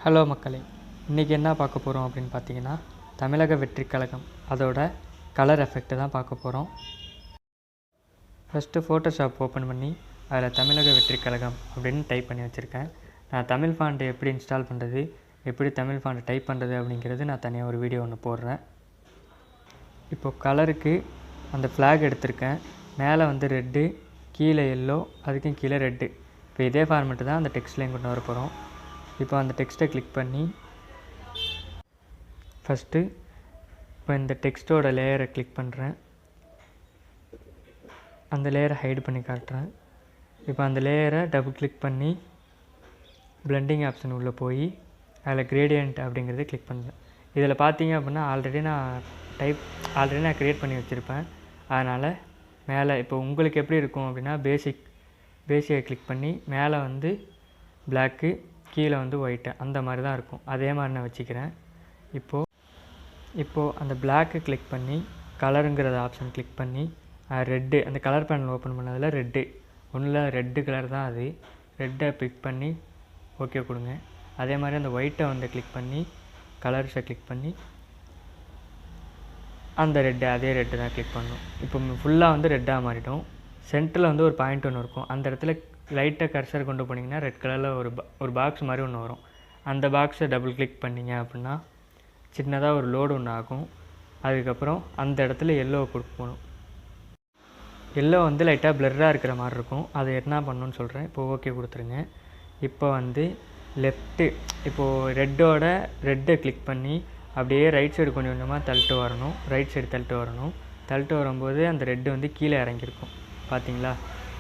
Hello மக்களே, இன்றைக்கி என்ன பார்க்க போகிறோம் அப்படின்னு பார்த்தீங்கன்னா, தமிழக வெற்றிக் கழகம் அதோட கலர் எஃபெக்ட்டு தான் பார்க்க போகிறோம். ஃபஸ்ட்டு ஃபோட்டோஷாப் ஓப்பன் பண்ணி அதில் தமிழக வெற்றிக் கழகம் அப்படின்னு டைப் பண்ணி வச்சுருக்கேன். நான் தமிழ் ஃபாண்ட்டு எப்படி இன்ஸ்டால் பண்ணுறது, எப்படி தமிழ் ஃபாண்ட்டு டைப் பண்ணுறது அப்படிங்கிறது நான் தனியாக ஒரு வீடியோ ஒன்று போடுறேன். இப்போது கலருக்கு அந்த ஃப்ளாக் எடுத்திருக்கேன். மேலே வந்து ரெட்டு, கீழே எல்லோ, அதுக்கும் கீழே ரெட்டு. இப்போ இதே ஃபார்மெட்டு தான் அந்த டெக்ஸ்ட்லேயும் கொண்டு வர போகிறோம். இப்போ அந்த டெக்ஸ்ட்டை கிளிக் பண்ணி ஃபஸ்ட்டு இப்போ இந்த டெக்ஸ்ட்டோட லேயரை கிளிக் பண்ணுறேன். அந்த லேயரை ஹைட் பண்ணி காட்டுறேன். இப்போ அந்த லேயரை டபுள் கிளிக் பண்ணி பிளெண்டிங் ஆப்ஷன் உள்ளே போய் அதில் கிரேடியன்ட் அப்படிங்கிறத கிளிக் பண்ணுறேன். இதில் பார்த்தீங்க அப்படின்னா ஆல்ரெடி நான் க்ரியேட் பண்ணி வச்சுருப்பேன். அதனால் மேலே இப்போ உங்களுக்கு எப்படி இருக்கும் அப்படின்னா பேசிக்கை கிளிக் பண்ணி மேலே வந்து பிளாக்கு, கீழே வந்து ஒயிட்டு, அந்த மாதிரி தான் இருக்கும். அதே மாதிரி நான் வச்சுக்கிறேன். இப்போது அந்த பிளாக்கு கிளிக் பண்ணி கலருங்கிறத ஆப்ஷன் கிளிக் பண்ணி ரெட்டு, அந்த கலர் பேனல் ஓப்பன் பண்ணதில் ரெட்டு ஒன்றில் ரெட்டு கலர் தான் அது. ரெட்டை கிளிக் பண்ணி ஓகே கொடுங்க. அதே மாதிரி அந்த ஒயிட்டை வந்து கிளிக் பண்ணி கலர்ஸை கிளிக் பண்ணி அந்த ரெட்டு, அதே ரெட்டு தான் கிளிக் பண்ணணும். இப்போ ஃபுல்லாக வந்து ரெட்டாக மாறிடும். சென்டரில் வந்து ஒரு பாயிண்ட் ஒன்று இருக்கும். அந்த இடத்துல லைட்டாக கர்சர் கொண்டு போனீங்கன்னா ரெட் கலரில் ஒரு பாக்ஸ் மாதிரி ஒன்று வரும். அந்த பாக்ஸை டபுள் கிளிக் பண்ணிங்க அப்படின்னா சின்னதாக ஒரு லோடு ஒன்று ஆகும். அதுக்கப்புறம் அந்த இடத்துல எல்லோவை கொடுக்கணும். எல்லோ வந்து லைட்டாக பிளர்ராக இருக்கிற மாதிரி இருக்கும். அதை என்ன பண்ணணுன்னு சொல்கிறேன். இப்போ ஓகே கொடுத்துருங்க. இப்போ வந்து லெஃப்ட்டு, இப்போது ரெட்டை கிளிக் பண்ணி அப்படியே ரைட் சைடு கொஞ்சம் கொஞ்சமாக தள்ளிட்டு வரணும். தள்ளிட்டு வரும்போது அந்த ரெட்டு வந்து கீழே இறங்கியிருக்கும். பார்த்தீங்களா?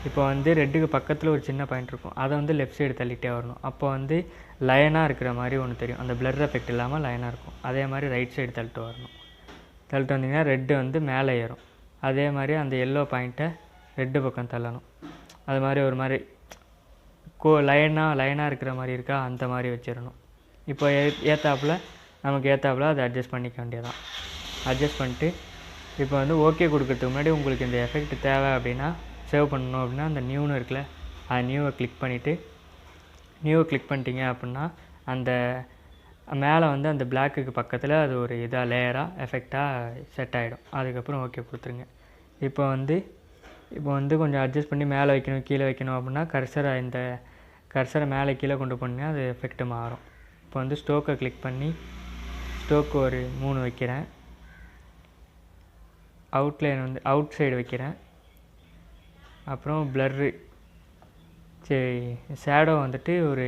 இப்போ வந்து ரெட்டுக்கு பக்கத்தில் ஒரு சின்ன பாயிண்ட் இருக்கும். அதை வந்து லெஃப்ட் சைடு தள்ளிகிட்டே வரணும். அப்போ வந்து லைனாக இருக்கிற மாதிரி ஒன்று தெரியும். அந்த பிளர் எஃபெக்ட் இல்லாமல் லைனாக இருக்கும். அதே மாதிரி ரைட் சைடு தள்ளிட்டு வரணும். தள்ளிட்டு வந்தீங்கன்னா ரெட்டு வந்து மேலே ஏறும். அதே மாதிரி அந்த எல்லோ பாயிண்ட்டை ரெட்டு பக்கம் தள்ளணும். அது மாதிரி ஒரு மாதிரி லைனாக இருக்கிற மாதிரி இருக்கா, அந்த மாதிரி வச்சிடணும். இப்போ நமக்கு ஏற்றாப்புல அதை அட்ஜஸ்ட் பண்ணிக்க வேண்டியதான். அட்ஜஸ்ட் பண்ணிட்டு இப்போ வந்து ஓகே கொடுக்கறதுக்கு முன்னாடி உங்களுக்கு இந்த எஃபெக்ட் தேவை அப்படின்னா, சேவ் பண்ணணும் அப்படின்னா அந்த நியூன்னு இருக்குல்ல, அது நியூவை கிளிக் பண்ணிட்டீங்க அப்படின்னா அந்த மேலே வந்து அந்த பிளாக்குக்கு பக்கத்தில் அது ஒரு லேயராக எஃபெக்டாக செட் ஆகிடும். அதுக்கப்புறம் ஓகே கொடுத்துருங்க. இப்போ வந்து கொஞ்சம் அட்ஜஸ்ட் பண்ணி மேலே வைக்கணும், கீழே வைக்கணும் அப்படின்னா கர்சரை மேலே கீழே கொண்டு போனீங்கன்னா அது எஃபெக்ட்டு மாறும். இப்போ வந்து ஸ்டோக்கை கிளிக் பண்ணி ஸ்டோக்கு ஒரு 3 வைக்கிறேன். அவுட்லைன் வந்து அவுட் சைடு வைக்கிறேன். அப்புறம் பிளர்ரு ஷேடோ வந்துட்டு ஒரு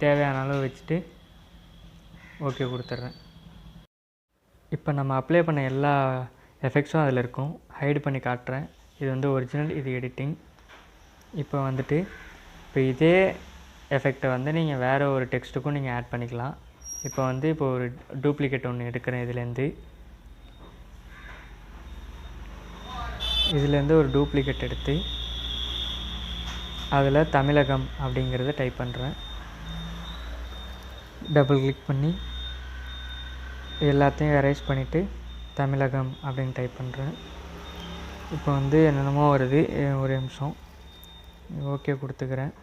தேவையான அளவு வச்சுட்டு ஓகே கொடுத்துட்றேன். இப்போ நம்ம அப்ளை பண்ண எல்லா எஃபெக்ட்ஸும் அதில் இருக்கும். ஹைடு பண்ணி காட்டுறேன். இது வந்து ஒரிஜினல், இது எடிட்டிங். இப்போ இதே எஃபெக்டை வந்து நீங்கள் வேறு ஒரு டெக்ஸ்ட்டுக்கும் நீங்கள் ஆட் பண்ணிக்கலாம். இப்போ ஒரு டூப்ளிகேட் ஒன்று எடுக்கிறேன். இதுலேருந்து ஒரு டூப்ளிகேட் எடுத்து அதில் தமிழகம் அப்படிங்கிறத டைப் பண்ணுறேன். டபுள் கிளிக் பண்ணி எல்லாத்தையும் எரேஸ் பண்ணிவிட்டு தமிழகம் அப்படின்னு டைப் பண்ணுறேன். இப்போ வந்து என்னென்னமோ வருது, ஒரு நிமிஷம் ஓகே கொடுத்துக்கிறேன்.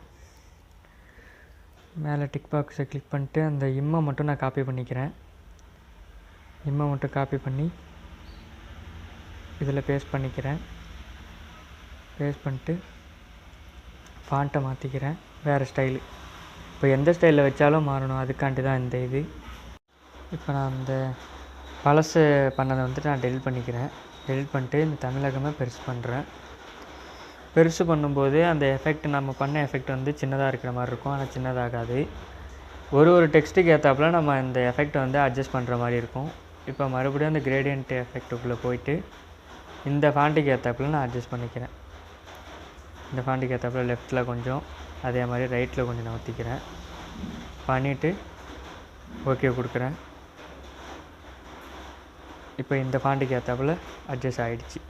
மேலே டிக் பாக்ஸை கிளிக் பண்ணிட்டு அந்த இம்மை மட்டும் நான் காப்பி பண்ணிக்கிறேன். இம்மை மட்டும் காப்பி பண்ணி இதில் பேஸ்ட் பண்ணிக்கிறேன். பேஸ்ட் பண்ணிட்டு ஃபாண்ட்டை மாற்றிக்கிறேன், வேறு ஸ்டைலு. இப்போ எந்த ஸ்டைலில் வச்சாலும் மாறணும், அதுக்காண்டி தான் இந்த இது. இப்போ நான் அந்த பழசு பண்ணதை வந்துட்டு நான் டெலிட் பண்ணிட்டு இந்த தமிழகமே பெருசு பண்ணுறேன். பெருசு பண்ணும்போது அந்த எஃபெக்ட், நம்ம பண்ண எஃபெக்ட் வந்து சின்னதாக இருக்கிற மாதிரி இருக்கும். ஆனால் சின்னதாகாது. ஒரு டெக்ஸ்ட்டுக்கு ஏற்றாப்புல நம்ம இந்த எஃபெக்டை வந்து அட்ஜஸ்ட் பண்ணுற மாதிரி இருக்கும். இப்போ மறுபடியும் அந்த கிரேடியன்ட் எஃபெக்ட்டுக்குள்ளே போயிட்டு இந்த ஃபாண்ட்டுக்கு ஏற்றாப்புல நான் அட்ஜஸ்ட் பண்ணிக்கிறேன். இந்த ஃபாண்ட்டுக்கு ஏற்றாப்புல லெஃப்ட்டில் கொஞ்சம், அதே மாதிரி ரைட்டில் கொஞ்சம் நகர்த்திக்கிறேன். பண்ணிவிட்டு ஓகே கொடுக்குறேன். இப்போ இந்த ஃபாண்ட்டுக்கு ஏற்றாப்புல அட்ஜஸ்ட் ஆகிடுச்சு.